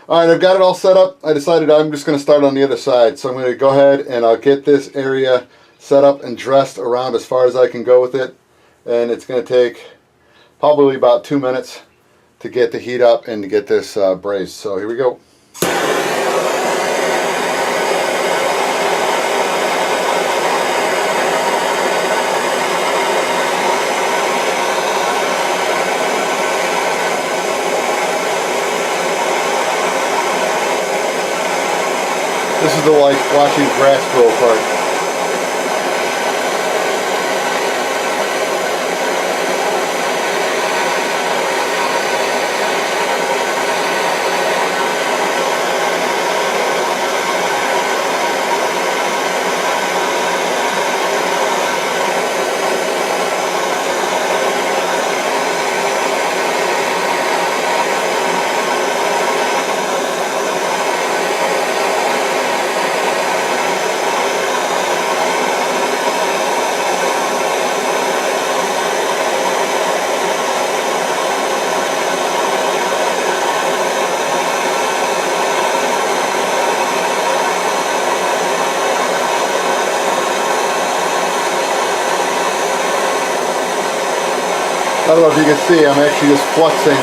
Alright, I've got it all set up. I decided I'm just going to start on the other side. So I'm going to go ahead and I'll get this area set up and dressed around as far as I can go with it. And it's going to take probably about 2 minutes to get the heat up and to get this brazed. So here we go. This is the like watching grass grow part. I don't know if you can see, I'm actually just fluxing,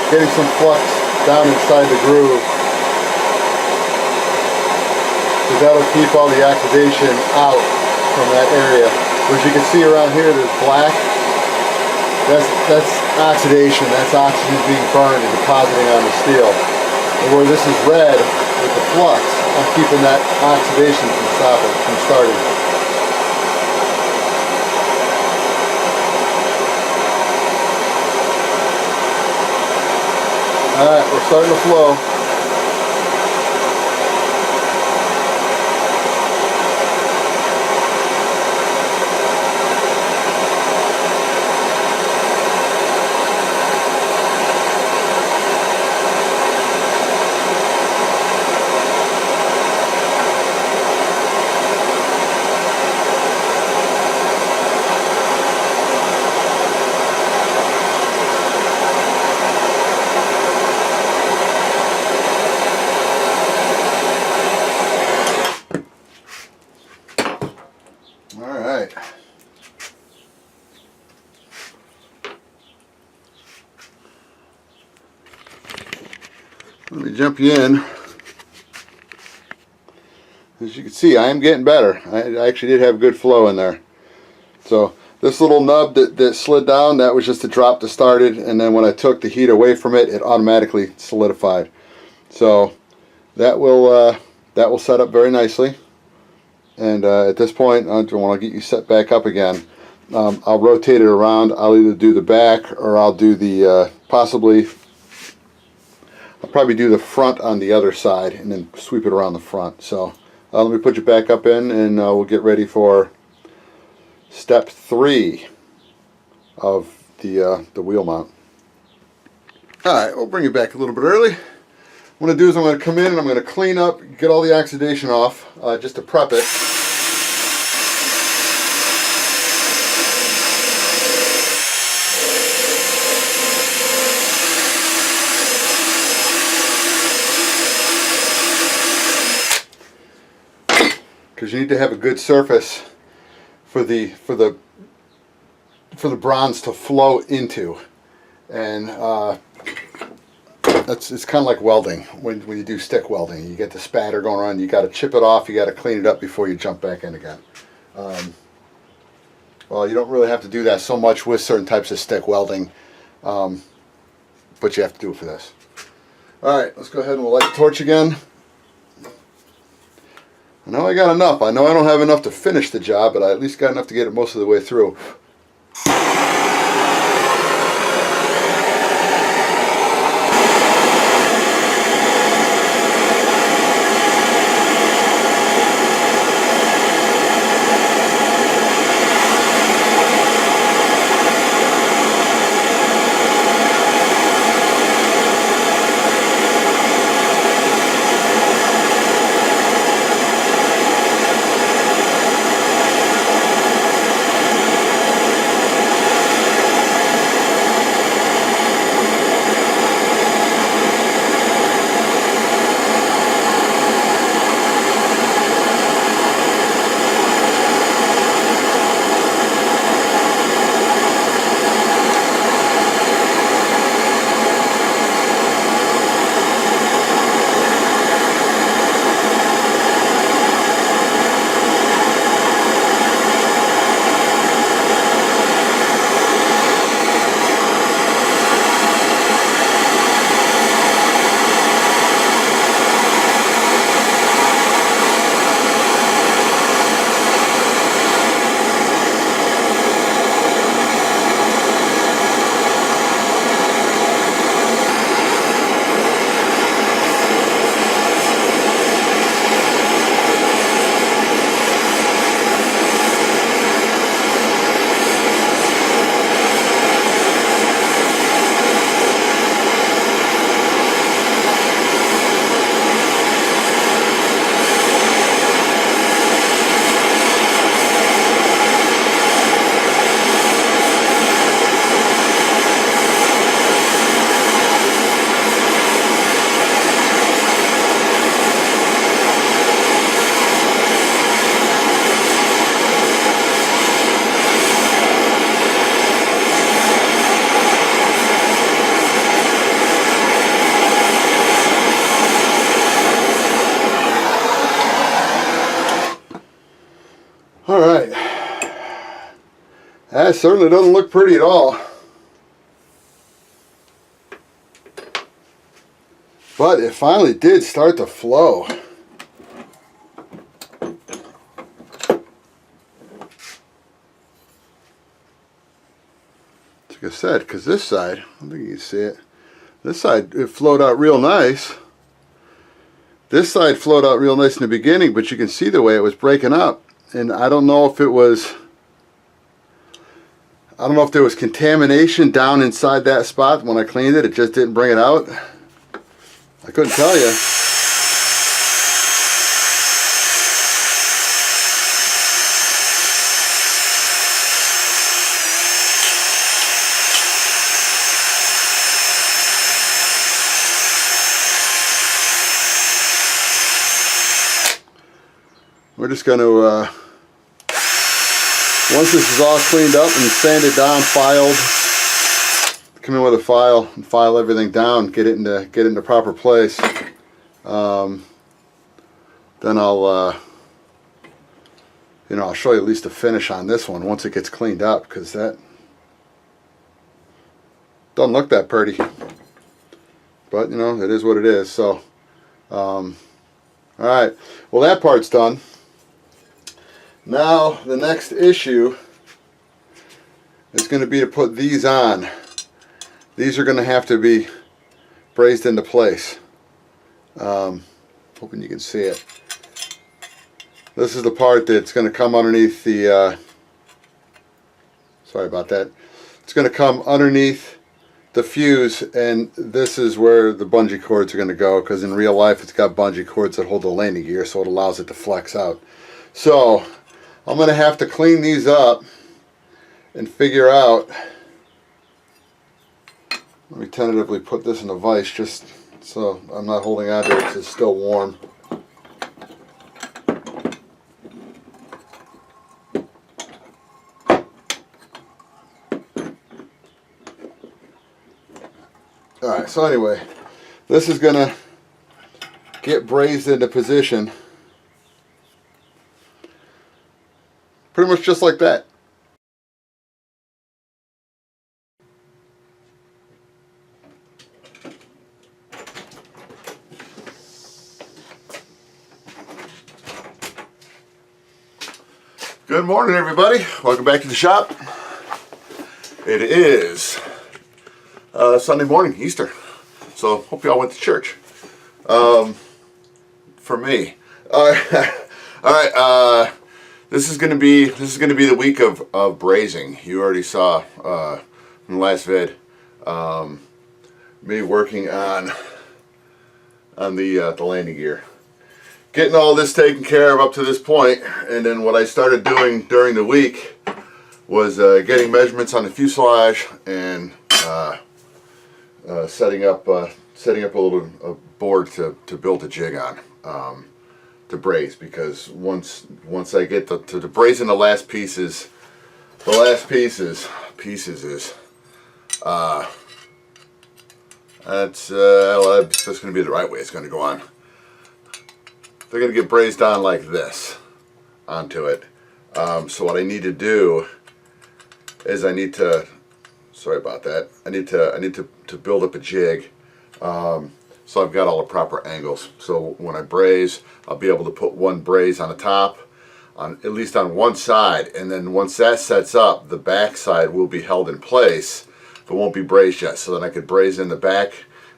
getting some flux down inside the groove. So that'll keep all the oxidation out from that area. As you can see around here, there's black. That's oxidation, that's oxygen being burned and depositing on the steel. And where this is red with the flux, I'm keeping that oxidation from starting. Alright, we're starting to flow. Alright. Let me jump you in. As you can see, I am getting better. I actually did have good flow in there. So this little nub that slid down, that was just a drop that started, and then when I took the heat away from it, it automatically solidified. So that will set up very nicely. And at this point, when I get you set back up again, I'll rotate it around. I'll either do the back or I'll do the I'll probably do the front on the other side and then sweep it around the front. So let me put you back up in, and we'll get ready for step 3 of the wheel mount. Alright, we'll bring you back a little bit early. What I'm going to do is I'm going to come in and I'm going to clean up, get all the oxidation off, just to prep it. Because you need to have a good surface for the bronze to flow into, and it's kind of like welding. When you do stick welding, you get the spatter going on. You got to chip it off. You got to clean it up before you jump back in again. Well, you don't really have to do that so much with certain types of stick welding, but you have to do it for this. All right, let's go ahead and we'll light the torch again. I know I got enough. I know I don't have enough to finish the job, but I at least got enough to get it most of the way through. it certainly doesn't look pretty at all. But it finally did start to flow. Like I said, because this side, I don't think you can see it. This side, it flowed out real nice. This side flowed out real nice in the beginning, but you can see the way it was breaking up. And I don't know if it was, I don't know if there was contamination down inside that spot when I cleaned it. It just didn't bring it out. I couldn't tell you. We're just going to, once this is all cleaned up and sanded down, filed, come in with a file and file everything down, get it into proper place. Then I'll, I'll show you at least the finish on this one once it gets cleaned up, because that doesn't look that pretty. But it is what it is. So, all right. Well, that part's done. Now the next issue is going to be to put these on. These are going to have to be brazed into place. Hoping you can see it. This is the part that's going to come underneath the, sorry about that. It's going to come underneath the fuse, and this is where the bungee cords are going to go, because in real life it's got bungee cords that hold the landing gear, so it allows it to flex out. So I'm going to have to clean these up and figure out, let me tentatively put this in a vise just so I'm not holding on to it because it's still warm. Alright, so anyway, this is going to get brazed into position pretty much just like that. Good morning, everybody. Welcome back to the shop. It is Sunday morning, Easter. So hope y'all went to church. For me. All right. This is gonna be the week of brazing. You already saw in the last vid me working on the landing gear, getting all this taken care of up to this point, and then what I started doing during the week was getting measurements on the fuselage and setting up a little board to build a jig on. To braze, because once I get to brazing the last pieces, is that's going to be the right way it's going to go on. They're going to get brazed on like this onto it. So what I need to do is I need to build up a jig. So I've got all the proper angles. So when I braze, I'll be able to put one braze on the top, at least on one side, and then once that sets up, the back side will be held in place, but won't be brazed yet. So then I could braze in the back,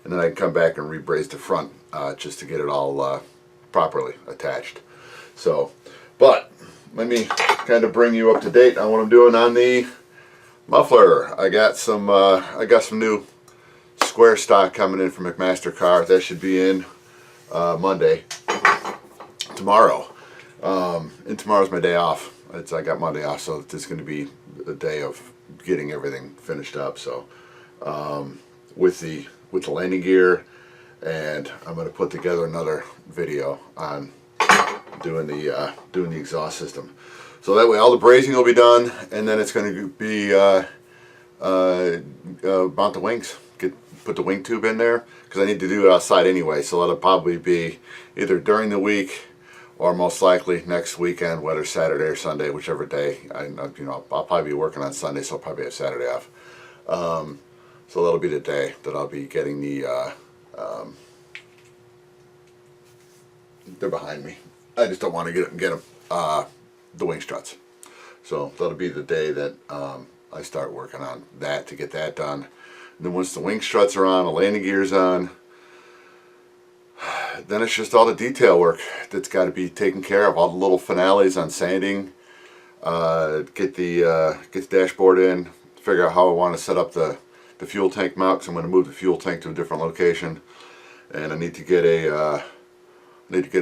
and then I can come back and re-braze the front just to get it all properly attached. So, but let me kind of bring you up to date on what I'm doing on the muffler. I got some new square stock coming in from McMaster Car. That should be in Monday, tomorrow, and tomorrow's my day off. I got Monday off, so it's going to be a day of getting everything finished up. So with the landing gear, and I'm going to put together another video on doing the exhaust system. So that way all the brazing will be done, and then it's going to be mount the wings. Put the wing tube in there, because I need to do it outside anyway, so that'll probably be either during the week or most likely next weekend, whether Saturday or Sunday, whichever day. I'll probably be working on Sunday, so I'll probably have Saturday off. So that'll be the day that I'll be getting the. They're behind me. I just don't want to get them the wing struts. So that'll be the day that I start working on that to get that done. And then once the wing struts are on, the landing gear's on, then it's just all the detail work that's got to be taken care of. All the little finales on sanding, get the dashboard in, figure out how I want to set up the fuel tank mount, because I'm going to move the fuel tank to a different location, and I need to get a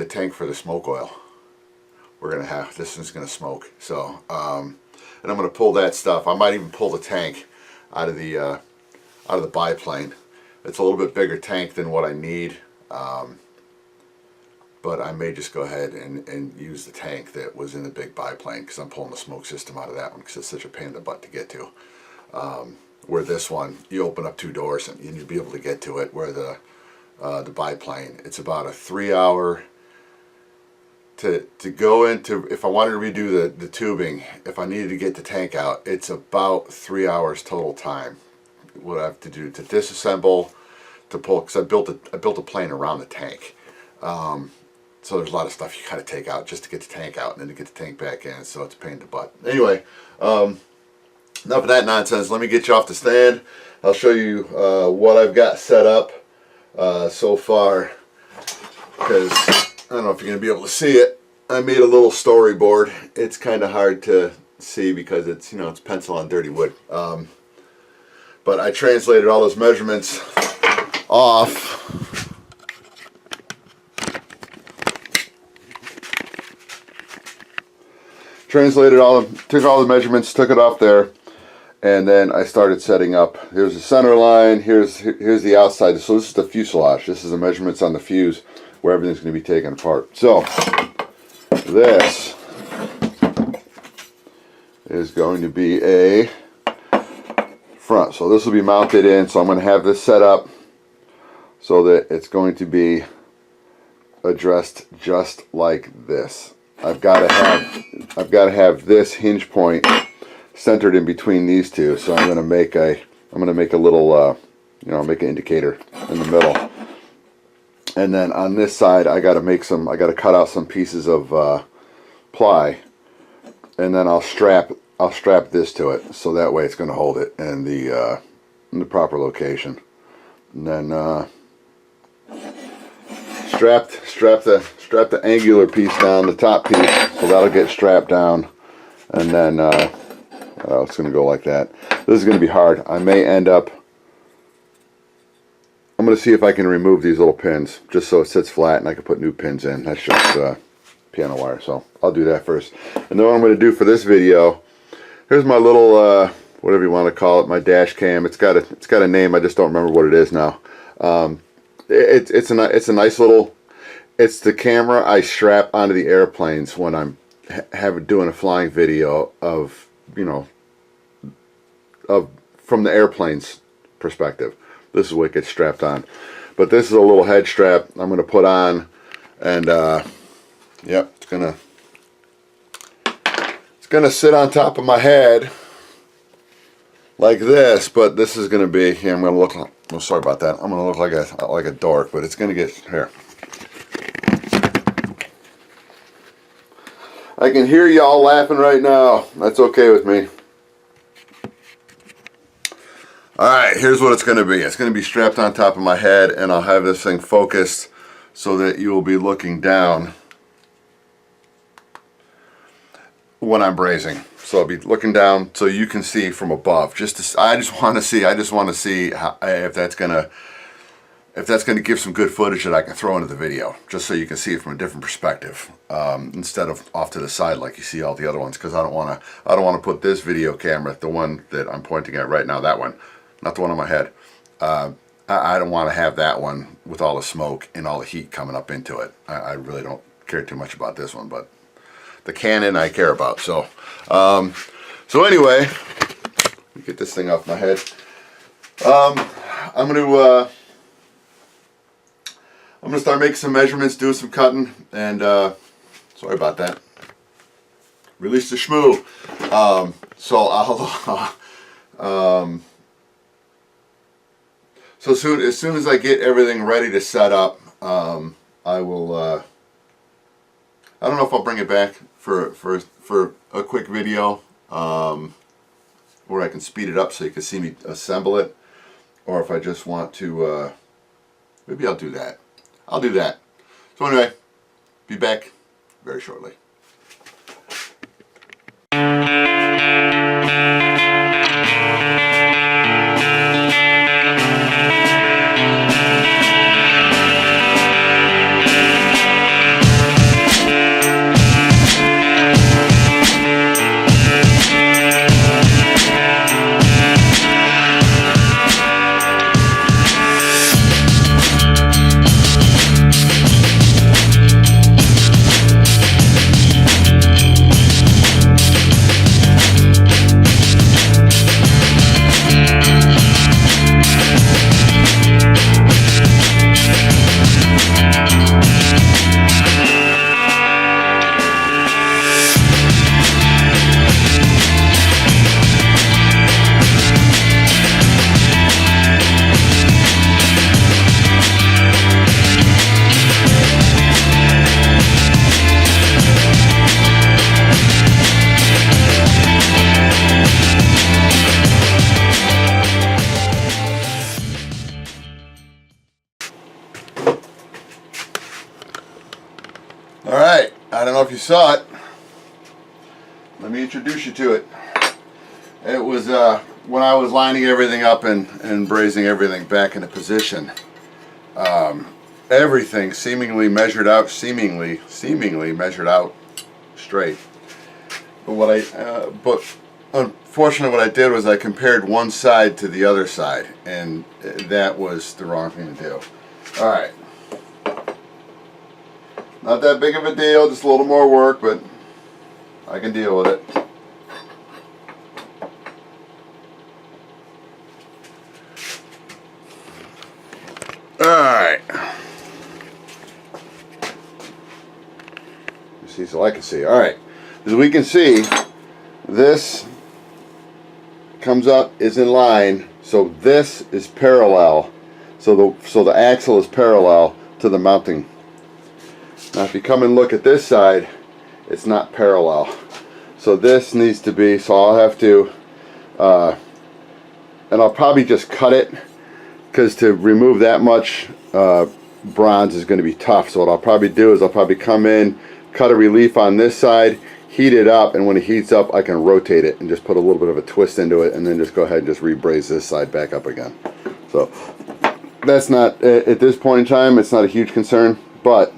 tank for the smoke oil. We're gonna have this one's gonna smoke. So and I'm gonna pull that stuff. I might even pull the tank out of the biplane. It's a little bit bigger tank than what I need, but I may just go ahead and use the tank that was in the big biplane, because I'm pulling the smoke system out of that one because it's such a pain in the butt to get to. Where this one, you open up 2 doors and you'll be able to get to it. Where the biplane, it's about a 3-hour to go into. If I wanted to redo the tubing, if I needed to get the tank out, it's about 3 hours total time. What I have to do to disassemble, to pull, because I built a plane around the tank. So there's a lot of stuff you got to take out just to get the tank out, and then to get the tank back in. So it's a pain in the butt. Anyway, enough of that nonsense. Let me get you off the stand. I'll show you what I've got set up so far, because I don't know if you're going to be able to see it. I made a little storyboard. It's kind of hard to see because it's, it's pencil on dirty wood. But I translated all those measurements off. Took all the measurements, took it off there, and then I started setting up. Here's the center line. Here's the outside. So this is the fuselage. This is the measurements on the fuse, where everything's going to be taken apart. So this is going to be a front. So this will be mounted in. So I'm going to have this set up so that it's going to be addressed just like this. I've got to have this hinge point centered in between these two. So I'm going to make a little make an indicator in the middle. And then on this side, I got to cut out some pieces of ply, and then I'll strap this to it, so that way it's going to hold it in the proper location. And then strap the angular piece down, the top piece, so that'll get strapped down, and then it's going to go like that. This is going to be hard. I may end up. I'm going to see if I can remove these little pins just so it sits flat and I can put new pins in. That's just piano wire, so I'll do that first. And then what I'm going to do for this video, here's my little whatever you want to call it, my dash cam. It's got a name. I just don't remember what it is now. It's a nice little. It's the camera I strap onto the airplanes when I'm doing a flying video of from the airplane's perspective. This is what it gets strapped on. But this is a little head strap I'm going to put on, and yep, it's gonna sit on top of my head like this. But this is going to be here. I'm going to look. Oh, sorry about that. I'm going to look like a dork, but it's going to get here. I can hear y'all laughing right now. That's okay with me. Alright, here's what it's going to be. It's going to be strapped on top of my head, and I'll have this thing focused so that you will be looking down when I'm brazing. So I'll be looking down so you can see from above. I just want to see how, if that's going to give some good footage that I can throw into the video, just so you can see it from a different perspective, instead of off to the side like you see all the other ones. Because I don't want to put this video camera, the one that I'm pointing at right now, that one. Not the one on my head. I don't want to have that one with all the smoke and all the heat coming up into it. I really don't care too much about this one, but the Canon I care about. So anyway, let me get this thing off my head. I'm gonna start making some measurements, doing some cutting, and Sorry about that. Release the shmoo. So I'll so as soon as I get everything ready to set up, I will. I don't know if I'll bring it back for a quick video, where I can speed it up so you can see me assemble it, or if I just want to. Maybe I'll do that. I'll do that. So anyway, be back very shortly. Alright, I don't know if you saw it. Let me introduce you to it. It was when I was lining everything up and brazing everything back into position. Everything seemingly measured out straight. But unfortunately what I did was I compared one side to the other side, and that was the wrong thing to do. Alright. Not that big of a deal, just a little more work, but I can deal with it. Alright. See, so I can see. Alright. As we can see, this comes up, is in line, so this is parallel. So the axle is parallel to the mounting. Now if you come and look at this side, it's not parallel. So this needs to be, so I'll have to, and I'll probably just cut it, because to remove that much bronze is going to be tough. So what I'll probably do is I'll probably come in, cut a relief on this side, heat it up, and when it heats up I can rotate it and just put a little bit of a twist into it, and then just go ahead and just rebraze this side back up again. So that's not, at this point in time, it's not a huge concern, but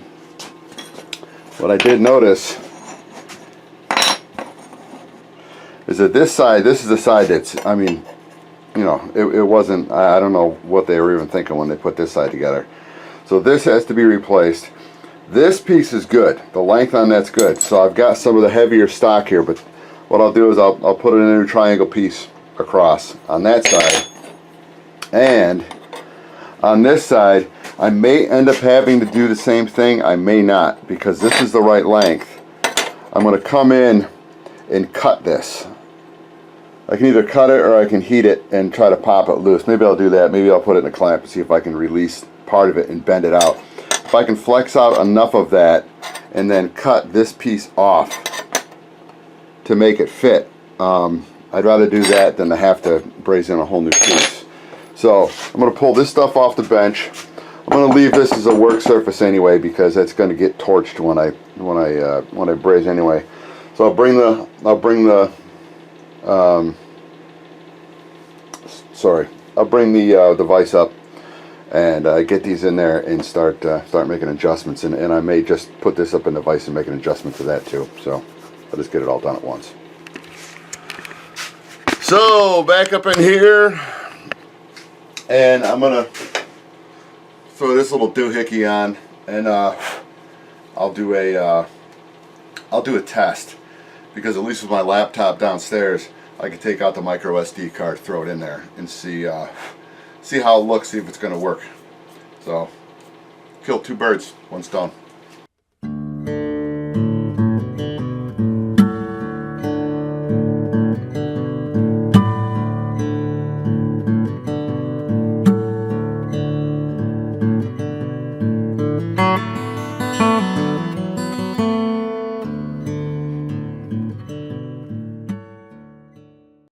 what I did notice is that this side, this is the side that's, I mean, you know, it wasn't, I don't know what they were even thinking when they put this side together. So this has to be replaced. This piece is good. The length on that's good. So I've got some of the heavier stock here, but what I'll do is I'll put in a new triangle piece across on that side. And on this side, I may end up having to do the same thing. I may not, because this is the right length. I'm going to come in and cut this. I can either cut it or I can heat it and try to pop it loose. Maybe I'll do that. Maybe I'll put it in a clamp and see if I can release part of it and bend it out. If I can flex out enough of that and then cut this piece off to make it fit, I'd rather do that than to have to braze in a whole new piece. So I'm going to pull this stuff off the bench. I'm going to leave this as a work surface anyway, because it's going to get torched when I braze anyway. So I'll bring the vise up and get these in there and start making adjustments, and I may just put this up in the vise and make an adjustment to that too. So I'll just get it all done at once. So back up in here, and I'm gonna throw this little doohickey on, and I'll do a test, because at least with my laptop downstairs I can take out the micro SD card, throw it in there, and see how it looks, see if it's going to work. So kill two birds, one stone.